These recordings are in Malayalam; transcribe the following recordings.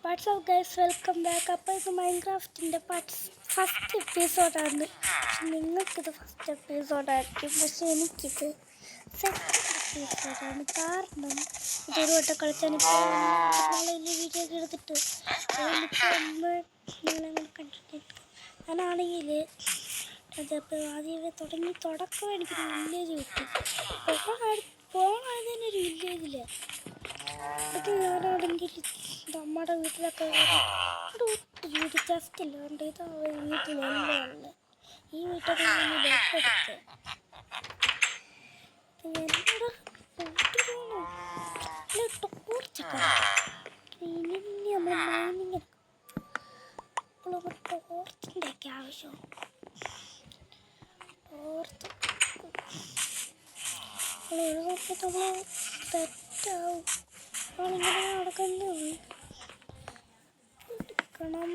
WhatsApp guys, welcome back. അപ്പോൾ ഇത് മൈൻക്രാഫ്റ്റിൻ്റെ ഫസ്റ്റ് എപ്പിസോഡാണ്. പക്ഷെ നിങ്ങൾക്കിത് ഫസ്റ്റ് എപ്പിസോഡായിരിക്കും, പക്ഷെ എനിക്കിത് സെക്കൻഡ് എപ്പിസോഡാണ്. കാരണം ഇതൊരു വട്ടം കളിച്ചാൽ വലിയ വീഡിയോ ഒക്കെ എടുത്തിട്ട് നിങ്ങളെങ്ങനെ കണ്ടിട്ട് ഞാനാണെങ്കിൽ അതപ്പോൾ ആദ്യമേ തുടക്കം എനിക്ക് വില്ലേജ് കിട്ടി. പോകാൻ ഒരു വില്ലേജില്ല. അത് ഞാനാണെങ്കിൽ നമ്മുടെ വീട്ടിലൊക്കെ വീട് ജസ്റ്റ് ഇല്ലാണ്ട് ഇത് വീട്ടിലെല്ലാം ഉള്ളത്. ഈ വീട്ടിൽ എടുത്ത് ഇനി നമ്മൾ മൈനിങ് ടോർച്ചിൻ്റെ ഒക്കെ ആവശ്യം. ടോർച്ച് നമ്മൾ തെറ്റാവും. ആളിങ്ങനെ നടക്കുന്നേ എടുക്കണം.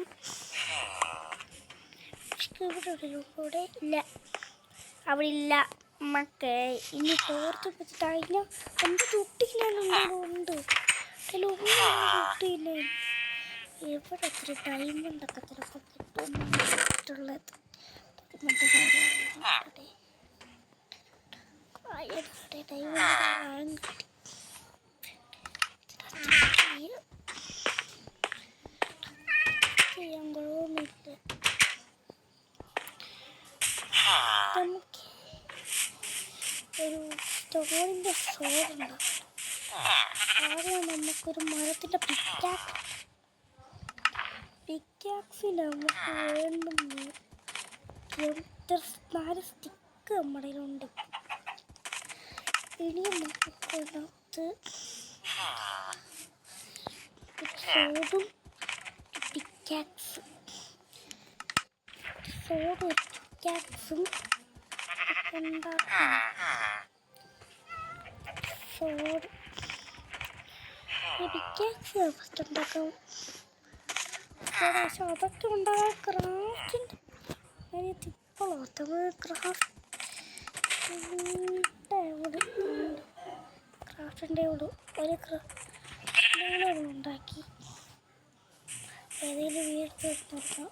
ഇവിടെ ഇല്ല, അവിടെ ഇല്ല മക്കളെ. ഇനി ടോർച്ച് വെച്ചിട്ട് അതിന് എൻ്റെ ചുട്ടിയിലുണ്ട് അതിലൊന്നും ചുട്ടിയില്ല. എവിടെ എത്ര ഡയമണ്ടൊക്കെ ചിലപ്പോൾ കിട്ടുന്നത്. ഡയമണ്ട് കിട്ടി. ചെയ്യാൻ കുഴപ്പമില്ല. നമുക്ക് ഒരു സ്റ്റോറിൻ്റെ സോറുണ്ടാവും. ആദ്യം നമുക്കൊരു മരത്തിൻ്റെ പിക്കാക്സിന് നമുക്ക് വേണ്ടുന്ന 4 സ്റ്റിക്ക് നമ്മുടെ കയ്യിലുണ്ട്. ഇനി നമുക്കതിനകത്ത് സോഡും പിക്കാക്സും ഉണ്ടാക്കണം. സോഡ് പിക്കാക്സ് ഫസ്റ്റ് ഉണ്ടാക്കാം. പക്ഷെ അതൊക്കെ ഉണ്ടാകാൻ ക്രാഫ്റ്റിൻ്റെ ക്രാഫ്റ്റിൻ്റെ ഒരു ഉണ്ടാക്കി ഏതെങ്കിലും വീട് നോക്കാം.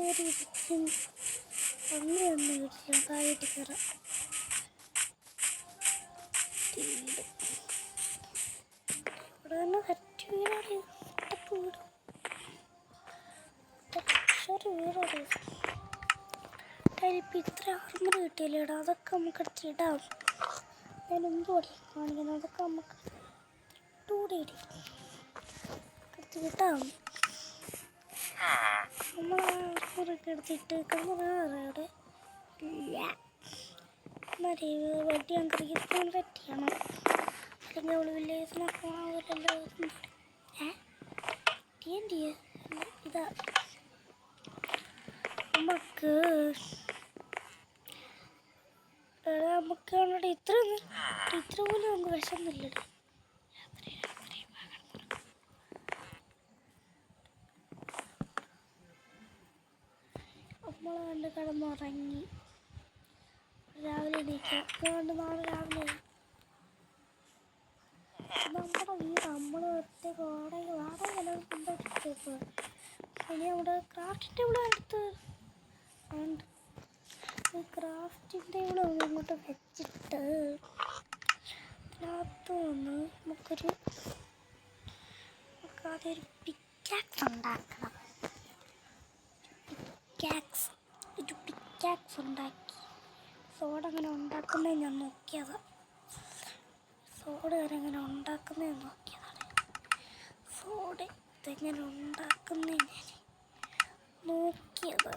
ഇരിക്കും അങ്ങനെയൊന്നും വീട്ടില്ല. താഴേട്ട് കയറാം. ഇവിടെ തന്നെ കറക്റ്റ് വീടാണ്. വീടാണ്. ഇപ്പം ഇത്ര ആർമർ കിട്ടിയില്ലേടാ, അതൊക്കെ നമുക്ക് എടുത്തിടാം. ഞാൻ എന്തുപോലെ കാണിക്കുന്നത് അതൊക്കെ നമുക്ക് കൂടെ എടുത്തിട്ടാം. നമ്മൾ ആർമറൊക്കെ എടുത്തിട്ട് അവിടെ ഇല്ല. വണ്ടി അങ്കറിക്കാൻ പറ്റിയാണ്. അല്ലെങ്കിൽ അവൾ വില്ലേജിനൊക്കെ ആവില്ലല്ലോ. ഇതാ നമുക്ക് അവിടെ ഇത്ര പോലും നമുക്ക് വിഷമൊന്നുമില്ലല്ലോ. നമ്മൾ കണ്ട് കിടന്നുറങ്ങി. രാവിലെ എണീക്കാം. അതുകൊണ്ട് നാളെ രാവിലെ നമ്മുടെ വീട് നമ്മൾ ഒറ്റയ്ക്ക് വാടക കൊണ്ടുപോയി. ഇനി അവിടെ ക്രാഫ്റ്റിൻ്റെ ടേബിൾ എടുത്ത് ക്രാഫ്റ്റിൻ്റെ ടേബിൾ ഇങ്ങോട്ട് വെച്ചിട്ട് അതിനകത്ത് വന്ന് നമുക്കാദ്യം പിക്കാക്സ് ഉണ്ടാക്കണം. പിക്കാക്സ് ഉണ്ടാക്കി സോഡ് അങ്ങനെ ഉണ്ടാക്കുന്നത് ഞാൻ നോക്കിയതാണ്. സോഡ് എങ്ങനെ ഉണ്ടാക്കുന്നത് നോക്കിയതാണ്. സോഡ് ഇതെങ്ങനെ ഉണ്ടാക്കുന്നത് ഞാൻ നോക്കിയത്.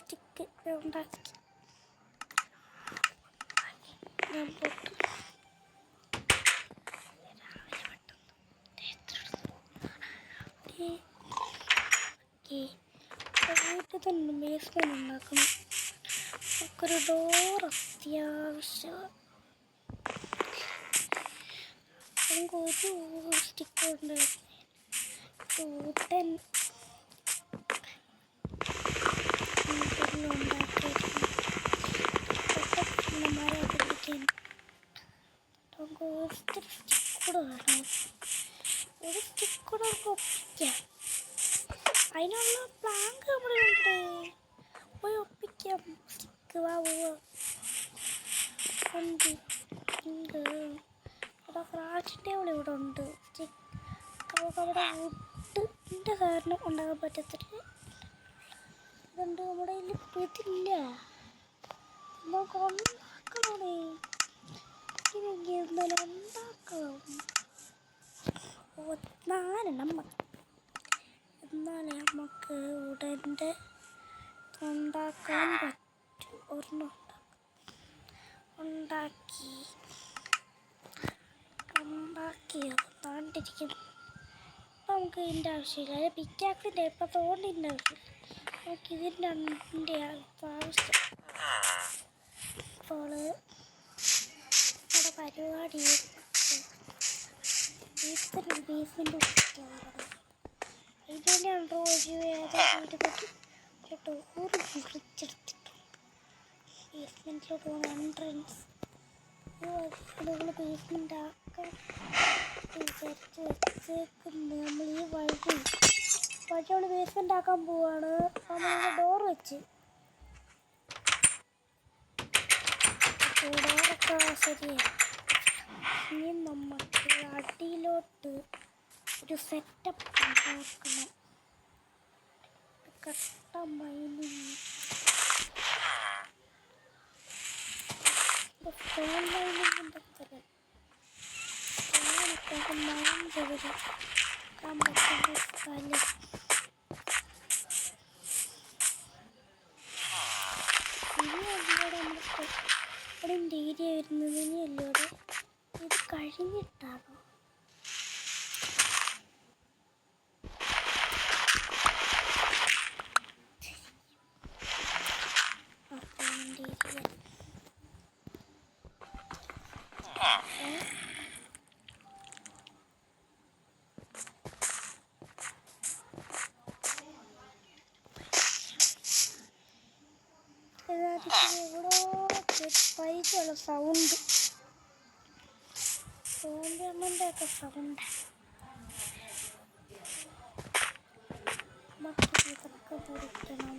സ്റ്റിക്ക് ഉണ്ടാക്കി ഞാൻ പോട്ട് വീട്ടിൽ തന്നെ ബേസ്മെന്റ് ഉണ്ടാക്കണം. നമുക്കൊരു ഡോർ അത്യാവശ്യം. നമുക്കൊരു സ്റ്റിക്കുണ്ട് കൂട്ടൻ ഒരു സ്റ്റിക്കൂടെ ഒപ്പിക്കാം. അതിനുള്ള പ്ലാങ്ക് നമ്മളുണ്ട്, പോയി ഒപ്പിക്കാം. സ്റ്റിക്ക് ഉണ്ട് ഇവിടെ ക്രാഫ്റ്റ് ടേബിൾ ഇവിടെ ഉണ്ട്. സ്റ്റിക്ക് അവിടെ വുഡിൻ്റെ സാധനം ഉണ്ടാകാൻ പറ്റത്തില്ല. ഇതുണ്ട് നമ്മുടെ കയ്യിൽ ഇതില്ല. നമുക്ക് ഉണ്ടാക്കണേ, ഇനി എന്നാലും ഉണ്ടാക്കാം. എന്നാലേ നമുക്ക് ഉടൻ്റെ ഉണ്ടാക്കാൻ പറ്റും. ഒരെണ്ണം ഉണ്ടാക്കിയോ താണ്ടിരിക്കും. നമുക്ക് ഇതിൻ്റെ ആവശ്യമില്ല. പിക്കാക്സിൻ്റെ ഇപ്പം തോണ്ടിൻ്റെ ആവശ്യമില്ല. നമുക്ക് ഇതിൻ്റെ ആവശ്യം. അപ്പോൾ നമ്മുടെ പരിപാടി ബേസ്മെൻറ്റ് ഇതിനാണ് കേട്ടോ ഒരു മുറിച്ചെടുത്തിട്ടു. ബേസ്മെൻറ്റിലോട്ട് പോകുന്ന എൻട്രൻസ് നമ്മൾ ബേസ്മെൻ്റ് ആക്കാൻ വിചാരിച്ച് വെച്ചേക്കുന്നത്. നമ്മൾ ഈ വഴി നമ്മൾ ബേസ്മെൻ്റ് ആക്കാൻ പോവാണ്. നമ്മൾ ഡോർ വെച്ച് ഡോറൊക്കെ ശരിയായി. ഇനി നമുക്ക് അടിയിലോട്ട് ഒരു സെറ്റപ്പ് ഉണ്ടാക്കണം. കട്ട മൈനിങ് സ്റ്റോൺ മൈനിങ്ങിൻ്റെ സ്ഥലം മൈൻ ചെയ്തെടുക്കാൻ പറ്റുന്ന സ്ഥലം. ഇനി അതിലൂടെ നമ്മുടെ ഇവിടെ ഏരിയ വരുന്നത്. ഇനിയല്ലോ ഇത് കഴിഞ്ഞിട്ടാണോ? പൈസയുള്ള സൗണ്ട് സോമ്പിയമ്മൻ്റെ ഒക്കെ സൗണ്ട്. ഇതൊക്കെ പൊടിക്കണം.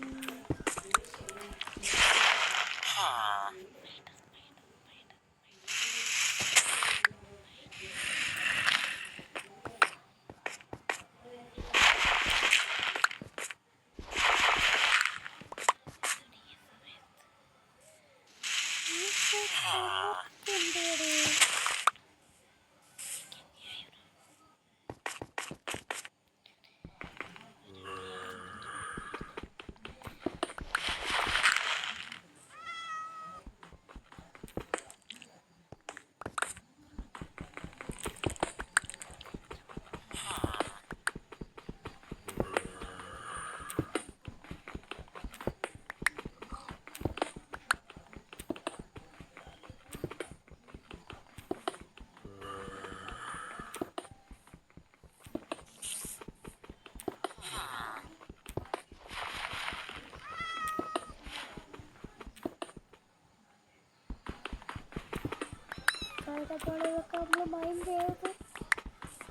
അപ്പോൾ ഇതൊക്കെ നമ്മൾ മൈൻഡ്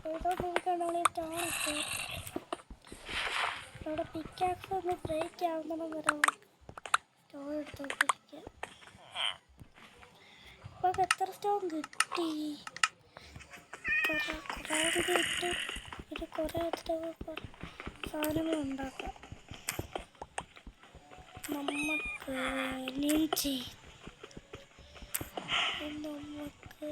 ചെയ്തുകൊണ്ടിരിക്കുകയാണ്. സ്റ്റോണൊക്കെ ഇവിടെ പിക്കാക്സ് ഒന്ന് ബ്രേക്ക് ആവുന്ന വരെ സ്റ്റോൺ എടുത്തോണ്ടിരിക്കുക. അപ്പോൾ എത്ര സ്റ്റോൺ കിട്ടി? കുറേ കിട്ടി. ഇത് കുറേ സാധനങ്ങൾ ഉണ്ടാക്കാം. നമുക്ക് നെഞ്ചി നമുക്ക്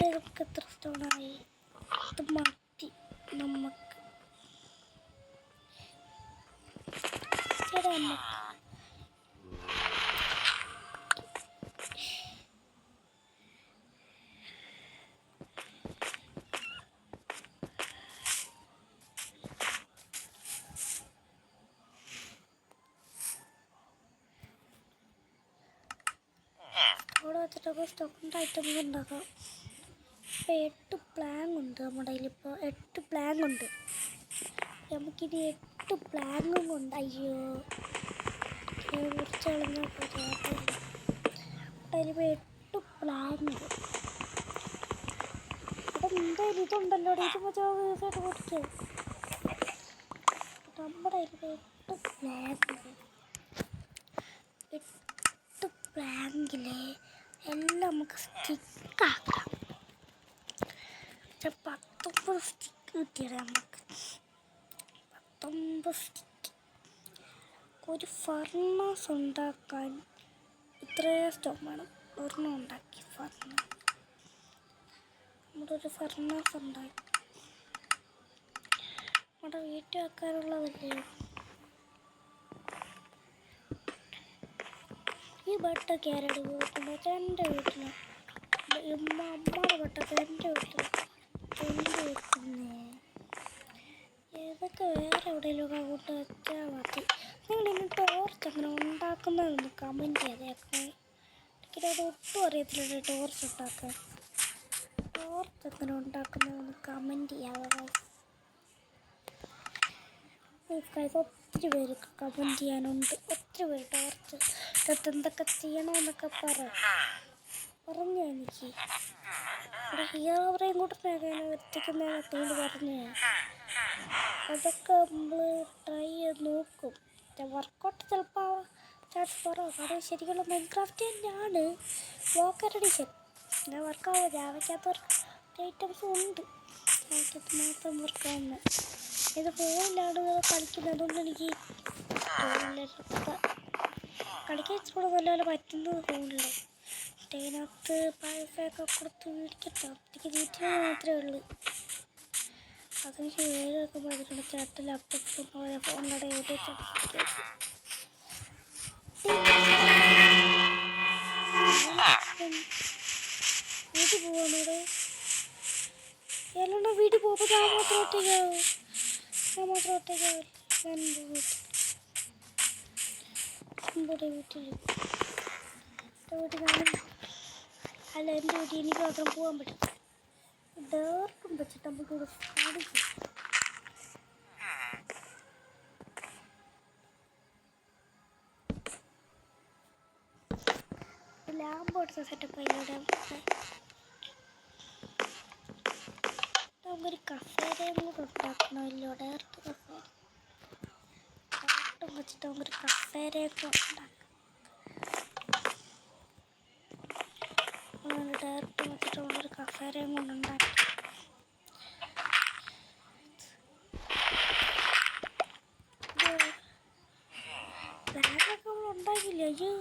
ഇതൊക്കെ എത്ര സ്റ്റോണായി? ഇത് മാറ്റി നമുക്ക് അവിടെ വെച്ചിട്ടൊക്കെ സ്റ്റോക്കിൻ്റെ ഐറ്റംസ് ഉണ്ടാക്കാം. ഇപ്പോൾ 8 പ്ലാങ് ഉണ്ട് നമ്മുടെ കയ്യിലിപ്പോൾ 8 പ്ലാങ് ഉണ്ട്. നമുക്കിനി 8 പ്ലാങ്ങും കൊണ്ട് അയ്യോ കുറച്ച് കളഞ്ഞാൽ അതിലിപ്പോൾ 8 പ്ലാങ്. അപ്പം എന്തായാലും ഇതുണ്ടല്ലോ ഇത് മറ്റേ ദിവസമായിട്ട് പൊട്ടിക്കുക. നമ്മുടെ കയ്യിൽ 8 പ്ലാങ് 8 പ്ലാങ്കിലെ എല്ലാം നമുക്ക് സ്റ്റിക്കാക്കാം. 19 സ്റ്റിക്ക് കിട്ടിയത് നമുക്ക്. 19 സ്റ്റിക്ക് ഒരു ഫർണാസ് ഉണ്ടാക്കാൻ ഇത്രയും സ്റ്റോൺ വേണം. ഒരെണ്ണം ഉണ്ടാക്കി ഫർണാസ് നമ്മളൊരു ഫർണാസ് ഉണ്ടാക്കി നമ്മുടെ വീട്ടിൽ വെക്കാനുള്ളതല്ലേ. ഈ ബട്ടൊക്കെ ആരുടെ വീട്ടിൽ? എൻ്റെ വീട്ടിലാണ്. അമ്മയുടെ ബട്ടൊക്കെ എൻ്റെ വീട്ടിൽ വെക്കുന്നേ. ഇതൊക്കെ വേറെ എവിടെയെങ്കിലുമൊക്കെ കൊണ്ട് വെച്ചാൽ മതി. നിങ്ങളിനി ടോർച്ച് അങ്ങനെ ഉണ്ടാക്കുന്നതൊന്ന് കമൻറ്റ് ചെയ്തേക്കണേ. എനിക്കത് ഒട്ടും അറിയത്തില്ല ടോർച്ച് ഉണ്ടാക്കാൻ. ടോർച്ച് എങ്ങനെ ഉണ്ടാക്കുന്നതെന്ന് കമൻറ്റ് ചെയ്യാതെ. ഒത്തിരി പേര് കമൻറ്റ് ചെയ്യാനുണ്ട്. ഒത്തിരി പേര് ടോർച്ച് ഇതൊക്കെ എന്തൊക്കെ ചെയ്യണമെന്നൊക്കെ പറഞ്ഞു എനിക്ക്. ഇവിടെ ഹീറോയും കൂട്ടത്തിനൊക്കെ എത്തിക്കുന്നതൊക്കെ പറഞ്ഞു. അതൊക്കെ നമ്മൾ ട്രൈ ചെയ്ത് നോക്കും. വർക്കൗട്ട് ചിലപ്പോൾ ചാൻസ് കുറവ്. കാരണം ശരിക്കുള്ള മൈൻക്രാഫ്റ്റ് തന്നെയാണ് വോക്കർ എഡിഷൻ. ഞാൻ വർക്കാവും. ജാവയ്ക്കകത്ത് ഐറ്റംസും ഉണ്ട്. ജാവയ്ക്കകത്ത് മാത്രം വർക്കാവുന്നത്. ഇത് ഫോണിലാണ് കളിക്കുന്നത്. അതുകൊണ്ട് എനിക്ക് കളിക്കാൻ ഇച്ചിരി നല്ലപോലെ പറ്റുന്നത് ഫോണിൽ. അതിനകത്ത് പൈസയൊക്കെ കൊടുത്ത് മേടിക്കട്ടോ. എനിക്ക് വീട്ടിൽ മാത്രമേ ഉള്ളൂ. അതെനിക്ക് വേഗമൊക്കെ പറഞ്ഞിട്ടുണ്ട്. ചേട്ടൻ ലാപ്ടോപ്പ് ഫോണിലൂടെ വീട്ടിൽ പോവാണോടെ എല്ലാം വീട്ടിൽ പോകുമ്പോൾ ഞാൻ മാത്രം ഒറ്റയ്ക്കാവും. വീട്ടിൽ അല്ല എൻ്റെ വീട്ടിൽ എനിക്ക് മാത്രം പോകാൻ പറ്റും. ഡേർട്ടും വെച്ചിട്ട് നമുക്കിവിടെ സാധിക്കും. ലാമ്പ് സെറ്റപ്പ് അതിലൂടെ നമുക്കൊരു കസേരയും കൂടെ ഉണ്ടാക്കണമല്ലോ. ഡയറക്റ്റ് കസേര ഡയറക്റ്റും വെച്ചിട്ട് നമുക്കൊരു കസേരയൊക്കെ ഉണ്ടാക്കാം. ഡയറക്റ്റ് വെച്ചിട്ട് നമ്മളൊരു കസേരയും കൊണ്ട് ഉണ്ടാക്കി. ബാഗൊക്കെ നമ്മൾ ഉണ്ടാക്കില്ല. അയ്യോ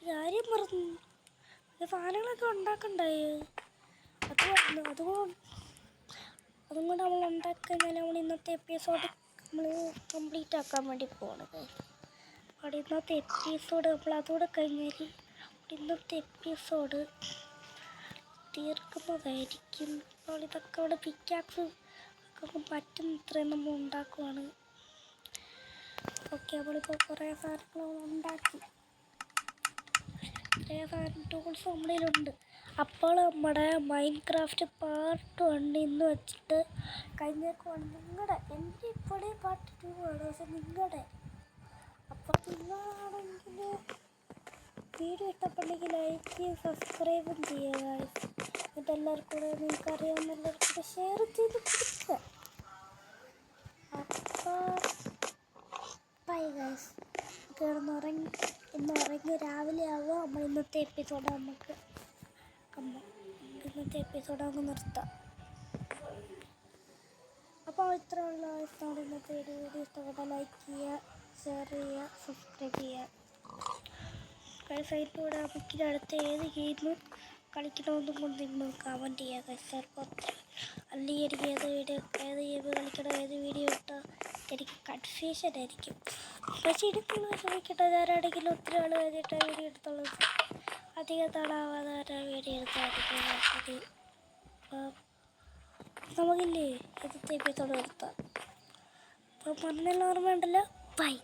കാര്യം പറഞ്ഞു. സാധനങ്ങളൊക്കെ ഉണ്ടാക്കണ്ടായി. അതും കൂടെ നമ്മൾ ഉണ്ടാക്കുന്നതിൽ നമ്മൾ ഇന്നത്തെ എപ്പിസോഡ് നമ്മൾ കംപ്ലീറ്റ് ആക്കാൻ വേണ്ടി പോകുന്നത്. അവിടെ ഇന്നത്തെ എപ്പിസോഡ് നമ്മൾ അതുകൂടെ കഴിഞ്ഞാൽ ഇന്നത്തെ എപ്പിസോഡ് തീർക്കുന്നതായിരിക്കും. അപ്പോൾ ഇതൊക്കെ അവിടെ പിക്കാക്സ് ഒക്കെ പറ്റുന്നത്രയും നമ്മൾ ഉണ്ടാക്കുവാണ്. ഓക്കെ, നമ്മളിപ്പോൾ കുറേ സാധനങ്ങൾ ഉണ്ടാക്കി. കുറേ സാധനം ടൂൾസ് നമ്മളിലുണ്ട്. അപ്പോൾ നമ്മുടെ മൈൻക്രാഫ്റ്റ് പാർട്ട് 1 ഇന്ന് വെച്ചിട്ട് കഴിഞ്ഞേക്കുവാണ്. നിങ്ങളുടെ എൻ്റെ ഇപ്പോഴേ പാർട്ട് 2 ആണ്. പക്ഷെ നിങ്ങളുടെ അപ്പോൾ നിങ്ങളാണെങ്കിൽ വീഡിയോ ഇഷ്ടപ്പെട്ടെങ്കിൽ ലൈക്ക് ചെയ്യും സബ്സ്ക്രൈബും ചെയ്യുക. എന്നിട്ട് എല്ലാവർക്കും കൂടെ നിങ്ങൾക്കറിയാവുന്ന എല്ലാവർക്കും കൂടെ ഷെയർ ചെയ്ത് കൊടുക്കുക. അപ്പോൾ ബൈ ഗൈസ്. ഇന്ന് ഉറങ്ങി രാവിലെ ആവുക. നമ്മൾ ഇന്നത്തെ എപ്പിസോഡ് നമുക്ക് നിർത്താം. അപ്പോൾ ഇത്രയുള്ള ഇന്നത്തെ വീഡിയോ ഇഷ്ടപ്പെട്ട ലൈക്ക് ചെയ്യുക, ഷെയർ ചെയ്യുക, സബ്സ്ക്രൈബ് ചെയ്യുക. സൈറ്റിലൂടെ നമുക്കിൻ്റെ അടുത്ത് ഏത് ഗെയിം കളിക്കണമെന്നും കൊണ്ട് നിങ്ങൾ കമൻറ്റ് ചെയ്യുക. അല്ലെങ്കിൽ എനിക്ക് ഏത് ഗെയിം കളിക്കണം, ഏത് വീഡിയോ ഇട്ടാൽ എനിക്ക് കൺഫ്യൂഷൻ ആയിരിക്കും. പക്ഷേ എടുക്കുന്ന ശ്രമിക്കട്ടെ. ഞാനാണെങ്കിലും ഒത്തിരി ആൾ കഴിഞ്ഞിട്ട് വീഡിയോ എടുത്തുള്ളത്. അധികം തടാവാതെ വീഡിയോ എടുത്താൽ നമുക്കില്ലേ ഇന്നത്തെ എപ്പിസോഡ് നിർത്താം. അപ്പോൾ പറഞ്ഞെല്ലാം ഓർമ്മ ഉണ്ടല്ലോ. ബൈ.